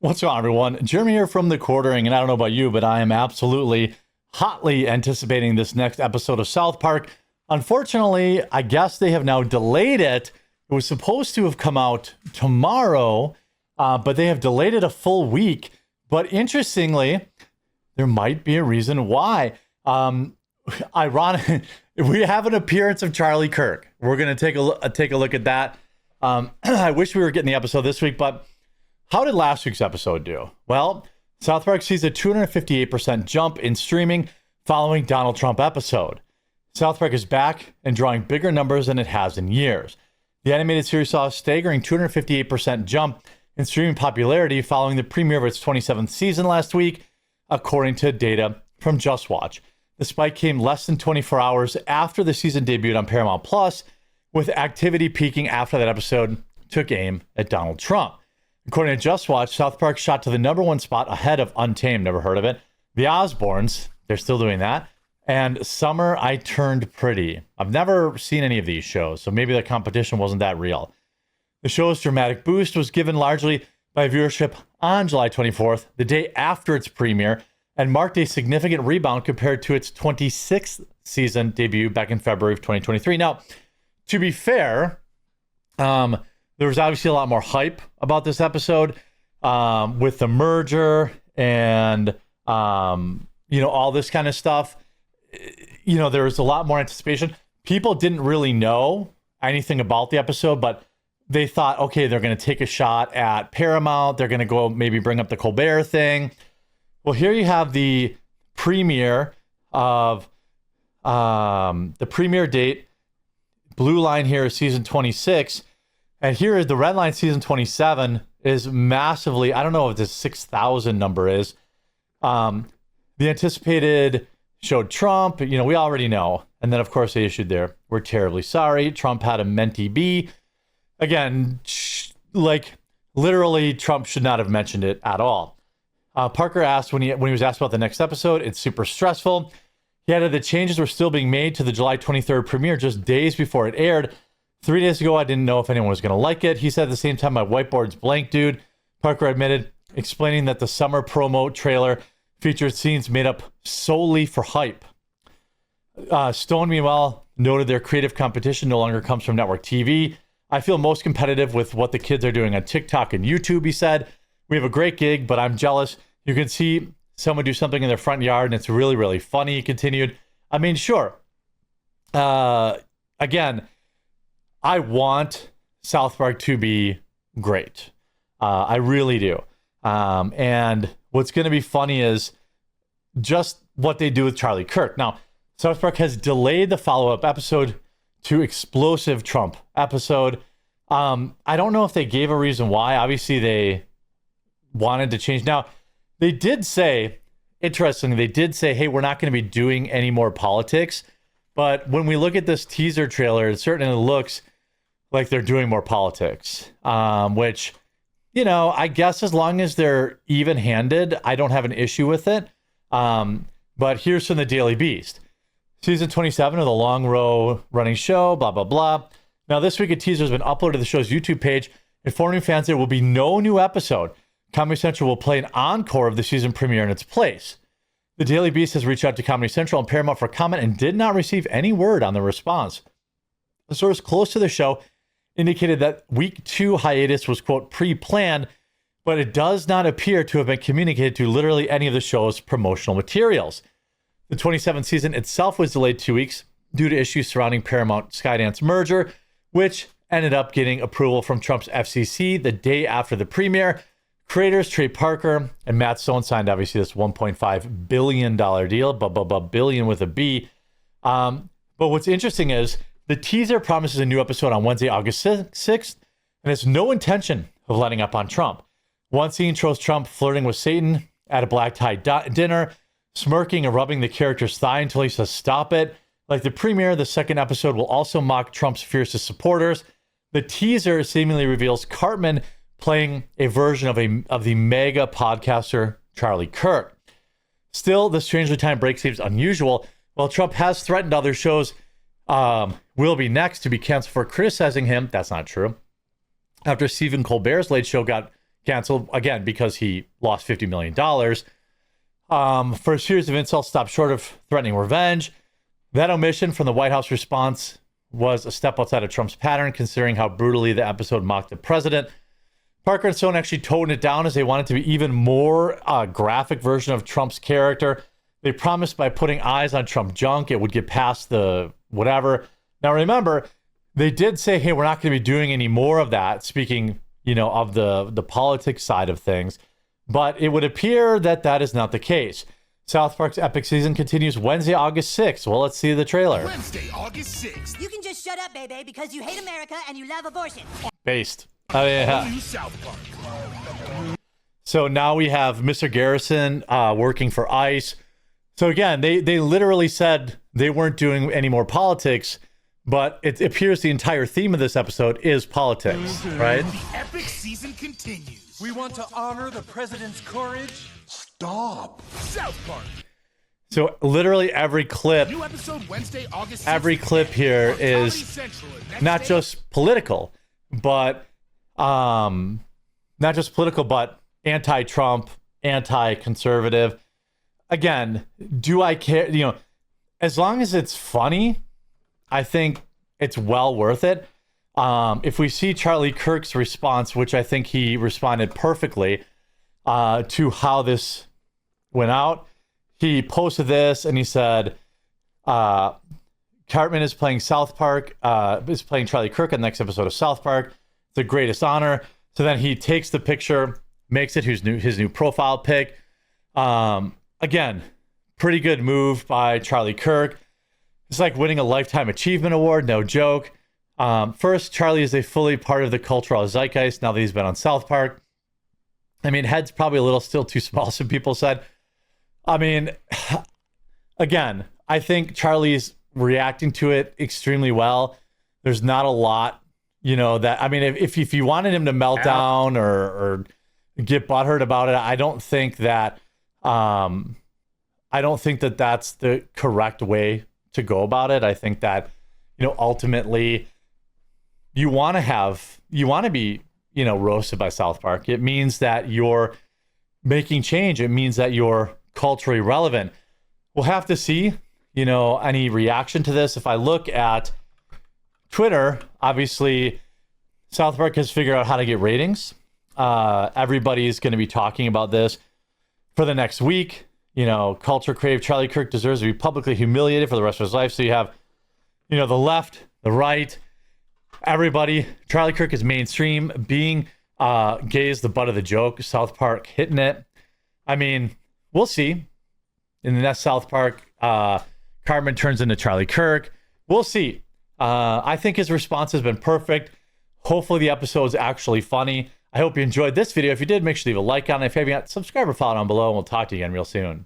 What's going on, everyone? Jeremy here from The Quartering, and I don't know about you, but I am absolutely hotly anticipating this next episode of South Park. Unfortunately, I guess they have now delayed it. It was supposed to have come out tomorrow, but they have delayed it a full week. But interestingly, there might be a reason why. Ironic, we have an appearance of Charlie Kirk. We're going to take a look at that. I wish we were getting the episode this week, but how did last week's episode do? Well, South Park sees a 258% jump in streaming following Donald Trump episode. South Park is back and drawing bigger numbers than it has in years. The animated series saw a staggering 258% jump in streaming popularity following the premiere of its 27th season last week, according to data from Just Watch. The spike came less than 24 hours after the season debuted on Paramount Plus, with activity peaking after that episode took aim at Donald Trump. According to Just Watch, South Park shot to the #1 spot ahead of Untamed, never heard of it, The Osbournes, they're still doing that, and Summer I Turned Pretty. I've never seen any of these shows, so maybe the competition wasn't that real. The show's dramatic boost was given largely by viewership on July 24th, the day after its premiere, and marked a significant rebound compared to its 26th season debut back in February of 2023. Now, to be fair, there was obviously a lot more hype about this episode with the merger and, all this kind of stuff. There was a lot more anticipation. People didn't really know anything about the episode, but they thought, okay, they're going to take a shot at Paramount. They're going to go maybe bring up the Colbert thing. Well, here you have the premiere of the premiere date. Blue line here is season 26. And here is the red line, season 27 is massively, I don't know what this 6,000 number is. The anticipated showed Trump, we already know. And then, of course, they issued there, "We're terribly sorry. Trump had a mentee B." Again, literally, Trump should not have mentioned it at all. Parker asked when he was asked about the next episode, "It's super stressful." He added that changes were still being made to the July 23rd premiere just days before it aired. 3 days ago, I didn't know if anyone was going to like it. He said at the same time, "My whiteboard's blank, dude." Parker admitted, explaining that the summer promo trailer featured scenes made up solely for hype. Stone, meanwhile, noted their creative competition no longer comes from network TV. "I feel most competitive with what the kids are doing on TikTok and YouTube," he said. "We have a great gig, but I'm jealous. You can see someone do something in their front yard, and it's really, really funny," he continued. I mean, sure. Again, I want South Park to be great. I really do. And what's going to be funny is just what they do with Charlie Kirk. Now, South Park has delayed the follow-up episode to explosive Trump episode. I don't know if they gave a reason why. Obviously, they wanted to change. Now, they did say, interestingly, hey, we're not going to be doing any more politics. But when we look at this teaser trailer, it certainly looks like they're doing more politics, which, I guess as long as they're even-handed, I don't have an issue with it. But here's from the Daily Beast. Season 27 of the long row running show, blah, blah, blah. Now, this week, a teaser has been uploaded to the show's YouTube page, informing fans there will be no new episode. Comedy Central will play an encore of the season premiere in its place. The Daily Beast has reached out to Comedy Central and Paramount for comment and did not receive any word on the response. A source close to the show indicated that week 2 hiatus was, quote, pre-planned, but it does not appear to have been communicated to literally any of the show's promotional materials. The 27th season itself was delayed 2 weeks due to issues surrounding Paramount Skydance merger, which ended up getting approval from Trump's FCC the day after the premiere. Creators Trey Parker and Matt Stone signed, obviously, this $1.5 billion deal, billion with a B. But what's interesting is the teaser promises a new episode on Wednesday, August 6th, and has no intention of letting up on Trump. One scene shows Trump flirting with Satan at a black tie dinner, smirking and rubbing the character's thigh until he says, "Stop it." Like the premiere, the second episode will also mock Trump's fiercest supporters. The teaser seemingly reveals Cartman playing a version of the mega podcaster Charlie Kirk. Still, the Strangely Timed break seems unusual. While Trump has threatened other shows will be next to be canceled for criticizing him, that's not true. After Stephen Colbert's Late Show got canceled again because he lost $50 million. For a series of insults stopped short of threatening revenge. That omission from the White House response was a step outside of Trump's pattern, considering how brutally the episode mocked the president. Parker and Stone actually toned it down as they wanted to be even more graphic version of Trump's character. They promised by putting eyes on Trump junk, it would get past the whatever. Now, remember, they did say, hey, we're not going to be doing any more of that, speaking, of the politics side of things. But it would appear that that is not the case. South Park's epic season continues Wednesday, August 6th. Well, let's see the trailer. Wednesday, August 6th. You can just shut up, baby, because you hate America and you love abortion. Based. Oh, yeah. New South Park. So now we have Mr. Garrison working for ICE. So again, they literally said they weren't doing any more politics, but it appears the entire theme of this episode is politics, right? The epic season continues. We want to honor the president's courage. Stop. South Park. So literally every clip, New episode Wednesday, August 6th. every clip here on Comedy is Central and next not day. just political, but anti-Trump, anti-conservative. Again, do I care? As long as it's funny, I think it's well worth it. If we see Charlie Kirk's response, which I think he responded perfectly to how this went out, he posted this and he said, Cartman is playing is playing Charlie Kirk in the next episode of South Park. It's the greatest honor. So then he takes the picture, makes it his new profile pic. Again, pretty good move by Charlie Kirk. It's like winning a Lifetime Achievement Award, no joke. First, Charlie is a fully part of the cultural zeitgeist now that he's been on South Park. I mean, head's probably a little still too small, some people said. I mean, again, I think Charlie's reacting to it extremely well. There's not a lot, that, I mean, if you wanted him to melt down or get butthurt about it, I don't think that that's the correct way to go about it. I think that, ultimately you want to be, roasted by South Park. It means that you're making change. It means that you're culturally relevant. We'll have to see, any reaction to this. If I look at Twitter, obviously South Park has figured out how to get ratings. Everybody's going to be talking about this for the next week. Culture crave Charlie Kirk deserves to be publicly humiliated for the rest of his life. So you have, the left, the right, everybody. Charlie Kirk is mainstream. Being gay is the butt of the joke. South Park hitting it. I mean, we'll see. In the next South Park, Cartman turns into Charlie Kirk. We'll see. I think his response has been perfect. Hopefully the episode is actually funny. I hope you enjoyed this video. If you did, make sure to leave a like on it. If you haven't yet, subscribe or follow down below, and we'll talk to you again real soon.